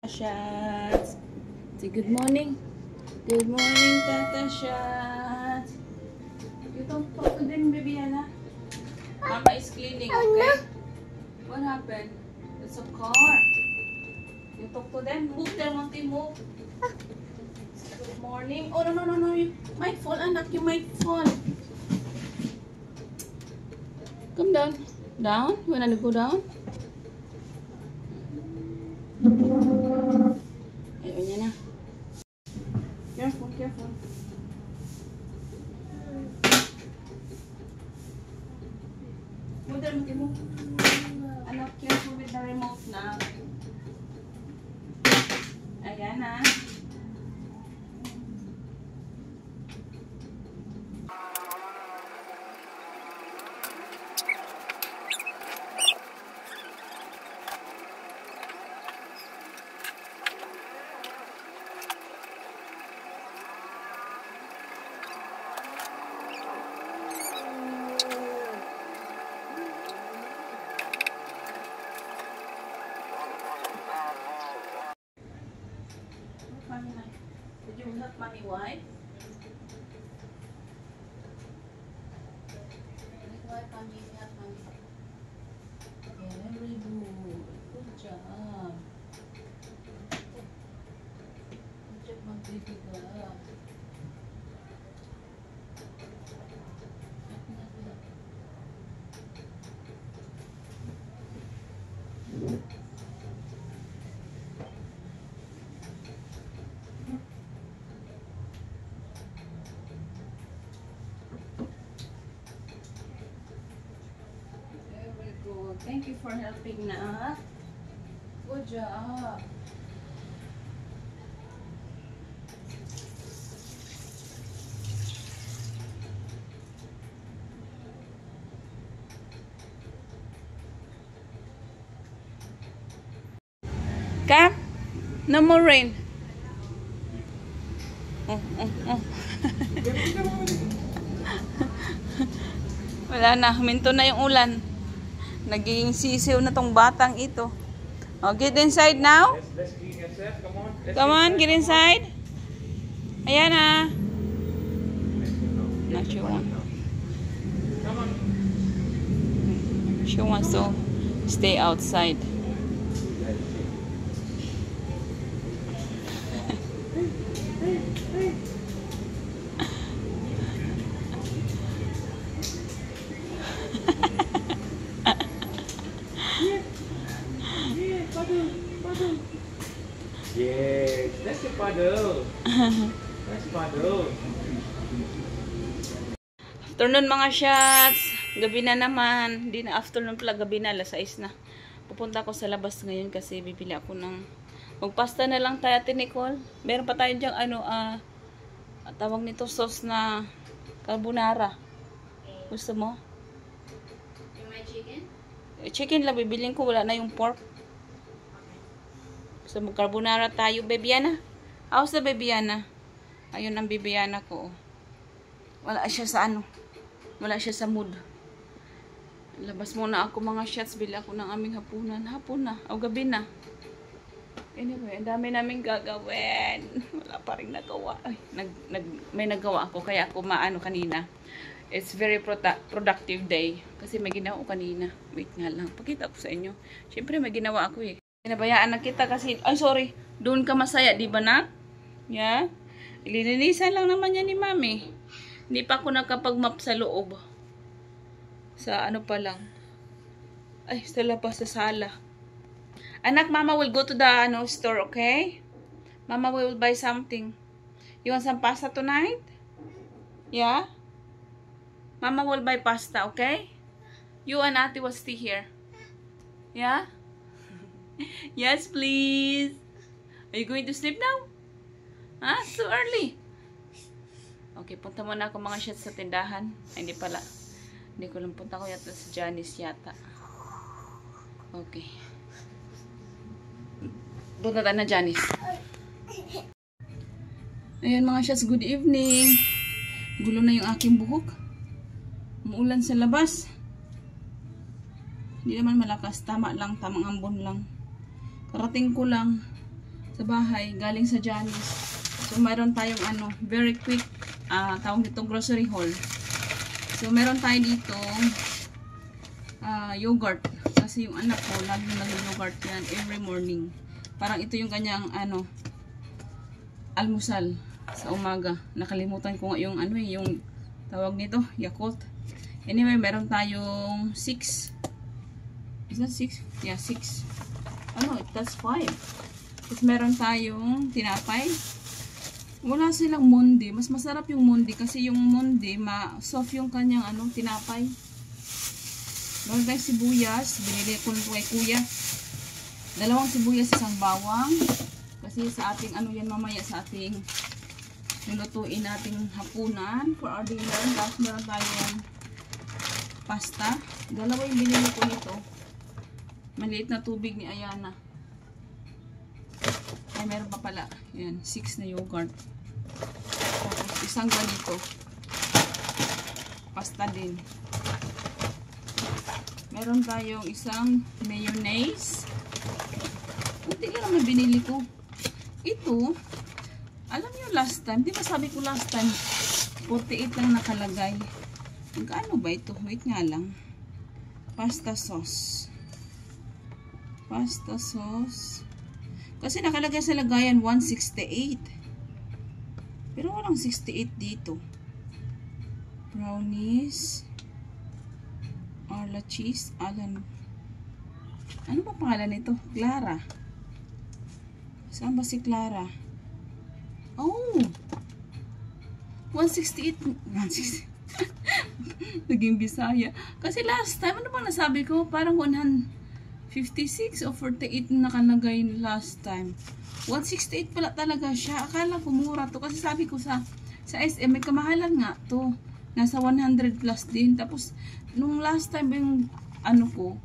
Shots. Say good morning. Good morning, Tata Shots. You don't talk to them, baby Anna. Mama is cleaning, okay? What happened? It's a car. You talk to them. Move them, Monty, move. Good morning. Oh, no. You might fall, anak. You might fall. Come down. Down? You wanna go down? Ayaw niya na. Careful. Move mo. Anak, careful with the remote na. Ayan na. Did you help mommy wipe? Wipe mommy, help mommy. Very good. Good job. Good job, my baby girl. Thank you for helping na. Good job. Cam, no more rain. Wala na, huminto na yung ulan. Naging sisiw na tong batang ito. Oh, get inside now. Let's clean yourself. Come on. Come on, get inside. Ayan na. Not she want. Come on. She wants to stay outside. Yes, that's the paddle. That's paddle. Afternoon mga shots. Gabi na naman. Hindi na afternoon pala, gabi na, alas 6 na. Pupunta ako sa labas ngayon kasi bibili ako ng magpasta na lang tayo, Ate Nicole. Meron pa tayo diyang tawag nito sauce na carbonara. Gusto mo? You my chicken? Chicken lang bibiling ko, wala na yung pork. So, mag-carbonara tayo, Bebiana. How's the Bebiana? Ayun ang Bebiana ko. Wala siya sa wala siya sa mood. Labas muna ako mga shots. Bili ako ng aming hapunan. Hapon na. O gabi na. Anyway, ang dami namin gagawin. Wala pa rin nagawa. Ay, may nagawa ako. Kaya ako kanina. It's very productive day. Kasi may ginawa ko kanina. Wait nga lang. Pakita ko sa inyo. Siyempre may ginawa ako eh. Pinabayaan na kita kasi, ay sorry, doon ka masaya, di ba na? Yeah? Ililinisan lang naman yan ni Mami. Hindi pa ako nakapag-map sa loob. Sa pa lang. Ay, sa labas, sa sala. Anak, Mama will go to the store, okay? Mama will buy something. You want some pasta tonight? Yeah? Mama will buy pasta, okay? You and Ate will stay here. Yeah? Yes, please. Are you going to sleep now? Huh? So early. Okay, punta muna ako mga shots sa tindahan. Ay, hindi pala. Hindi ko lang punta ko yata sa Janice yata. Okay. Punta tayo na Janice. Ayan mga shots, good evening. Gulo na yung aking buhok. Umuulan sa labas. Hindi naman malakas. Tama lang. Tamang ambon lang. Karating ko lang. sa bahay, galing sa Janice. So, meron tayong ano, very quick, tawag dito grocery haul. So, meron tayo dito yogurt. Kasi yung anak ko, lagi nag-yogurt yan every morning. Parang ito yung kanyang ano, almusal sa umaga. Nakalimutan ko nga yung ano yung tawag nito, Yakult. Anyway, meron tayong 6. Is that 6? Yeah, 6. Ano, that's 5. Tapos meron tayong tinapay. Wala silang mundi. Mas masarap yung mundi kasi yung mundi, soft yung kanyang ano, tinapay. Meron tayong sibuyas. Binili ko nito kay kuya. 2 sibuyas, 1 bawang. Kasi sa ating ano yan mamaya sa ating lulutuin nating hapunan for our dinner. Tapos meron tayong pasta. 2 yung binili ko nito. Maliit na tubig ni Ayana. Ay, meron pa pala. Yan, 6 na yogurt. Tapos isang ganito. Pasta din. Meron tayong isang mayonnaise. Kunti lang naman binili ko. Ito, alam niyo last time, di ba sabi ko last time, 48 lang nakalagay. Magkano ba ito? Wait nga lang. Pasta sauce. Pasta sauce. Kasi nakalagay sa lagayan 168. Pero walang 68 dito. Brownies. Arla cheese. Alan. Ano ba pangalan nito? Clara. Saan ba si Clara? Oh! 168. 168. Naging Bisaya. Kasi last time, ano bang nasabi ko? Parang 156 o 48 na nakalagay last time. 168 pala talaga siya. Akala ko mura to. Kasi sabi ko sa SM, may kamahalan nga to. Nasa 100 plus din. Tapos, nung last time yung ano ko,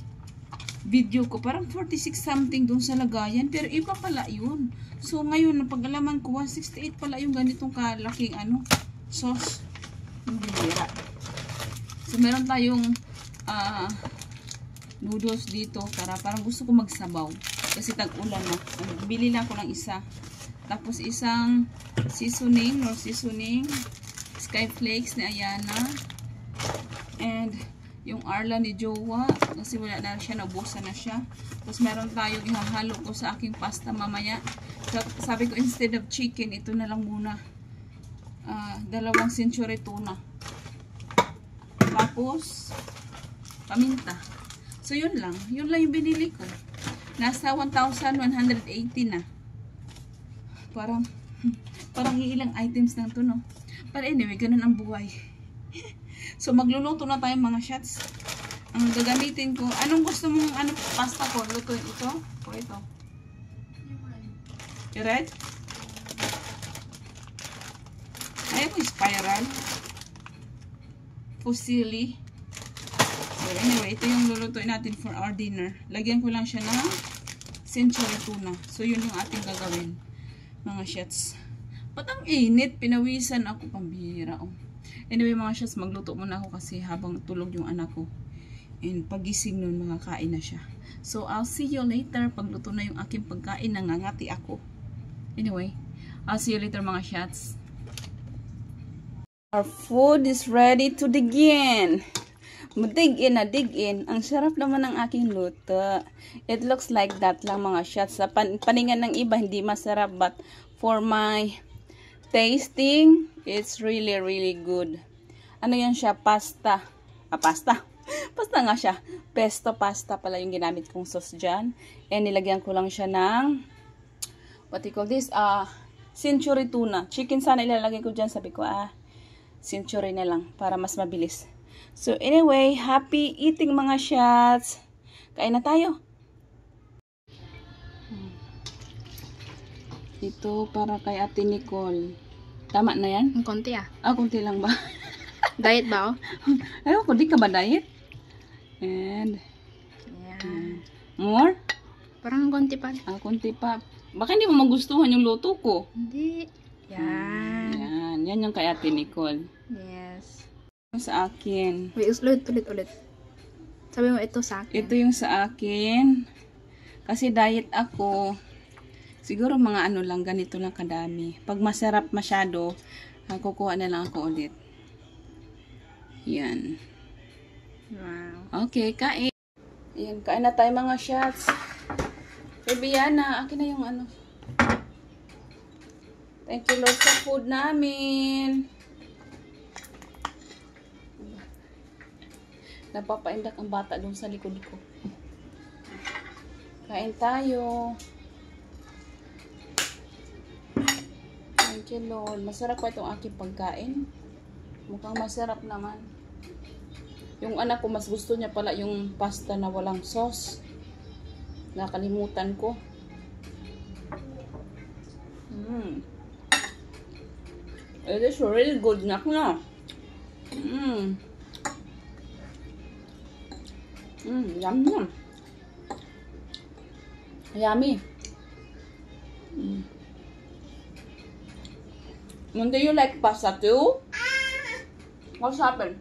video ko, parang 46 something dun sa lagayan. Pero iba pala yun. So, ngayon, napag-alaman ko, 168 pala yung ganitong kalaking ano, sauce. Hindi bira. So, meron tayong noodles dito para parang gusto ko magsabaw. Kasi tag-ulan na. Bili lang ako ng isa. Tapos, isang seasoning, Skyflakes ni Ayana. And, yung Arla ni Jowa, kasi wala na siya, naubusan na siya. Tapos meron tayong ihahalo ko sa aking pasta mamaya. So, sabi ko, instead of chicken, ito na lang muna. 2 century tuna. Tapos, paminta. So, yun lang. Yun lang yung binili ko. Nasa 1,180 na. Parang ilang items lang to, no? But anyway, ganun ang buhay. So, magluluto na tayo mga shots. Ang gagamitin ko, anong gusto mong pasta ko? Lutuin ito? O ito? Red? Ayaw ko spiral. Fusilli. So, anyway, ito yung lulutuin natin for our dinner. Lagyan ko lang siya ng century tuna. So, yun yung ating gagawin. Mga shots. Ba't ang init? Pinawisan ako. Pambihira, oh. Anyway mga shots, magluto muna ako kasi habang tulog yung anak ko. And pagising nun, makakain na siya. So, I'll see you later. Pagluto na yung aking pagkain, nangangati ako. Anyway, I'll see you later mga shots. Our food is ready to dig in. Dig in na dig in. Ang sarap naman ng aking luto. It looks like that lang mga shots. Sa paningan ng iba, hindi masarap. But for my tasting, it's really, really good. Ano yan siya? Pasta. Pasta. Pasta nga siya. Pesto pasta pala yung ginamit kong sauce dyan. And nilagyan ko lang siya ng, what do you call this? Century tuna. Chicken sana ilalagay ko dyan. Sabi ko, century na lang para mas mabilis. So, anyway, happy eating mga shots. Kain na tayo. Ito para kay Ate Nicole. Tama na yan? Ang konti Konti lang ba? Diet ba oh? Ayaw ko, di ka ba diet? And, more? Parang konti pa. Konti pa. Baka hindi mo magustuhan yung luto ko. Hindi. Yan. Yan yung kay Ate Nicole. Yes. Sa akin. Wait, ulit. Sabi mo ito sa akin. Ito yung sa akin. Kasi diet ako. Siguro mga ano lang, ganito lang kadami. Pag masarap masyado, kukuha na lang ako ulit. Yan. Wow. Okay, kain. Yan, kain na tayo mga shots. Baby Yana, akin na yung ano. Thank you Lord sa food namin. Napapaindak ang bata doon sa likod ko. Kain tayo. Thank you Lord. Masarap pa itong aking pagkain. Mukhang masarap naman. Yung anak ko, mas gusto niya pala yung pasta na walang sauce. Nakalimutan ko. It is really good, nak na. Yum yum. Yummy. Do you like pasta too? What's happened?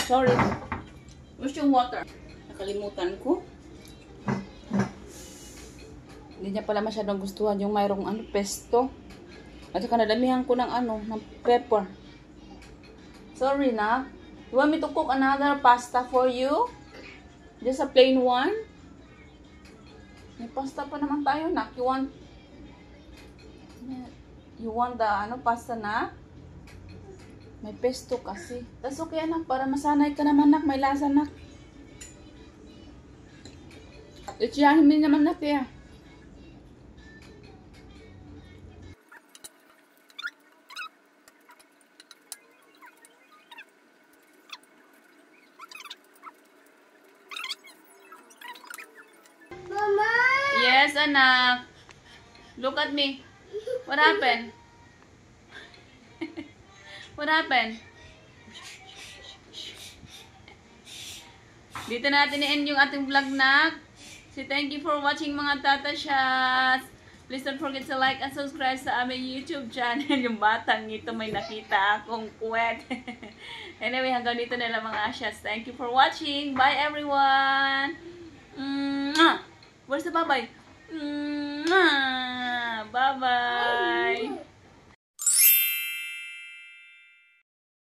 Sorry. Where's yung water? Nakalimutan ko. Hindi niya pala masyadong gustuhan yung mayroong pesto. At saka nadamihan ko ng ng pepper. Sorry na. You want me to cook another pasta for you? Just a plain one? May pasta pa naman tayo, nak. You want the pasta na? May pesto kasi. That's okay, anak. Para masanay ka naman, nak. May lasa, nak. Itsiyahin mo naman, nak, eh. Mama! Yes, anak. Look at me. What happened? What happened? Dito natin i-end yung ating vlog, nak. So, thank you for watching mga Tata Shots. Please don't forget to like and subscribe sa aming YouTube channel. Yung batang ito may nakita akong kwet. Anyway, hanggang dito na lang mga shots. Thank you for watching. Bye, everyone. Where's the bye-bye? Bye-bye.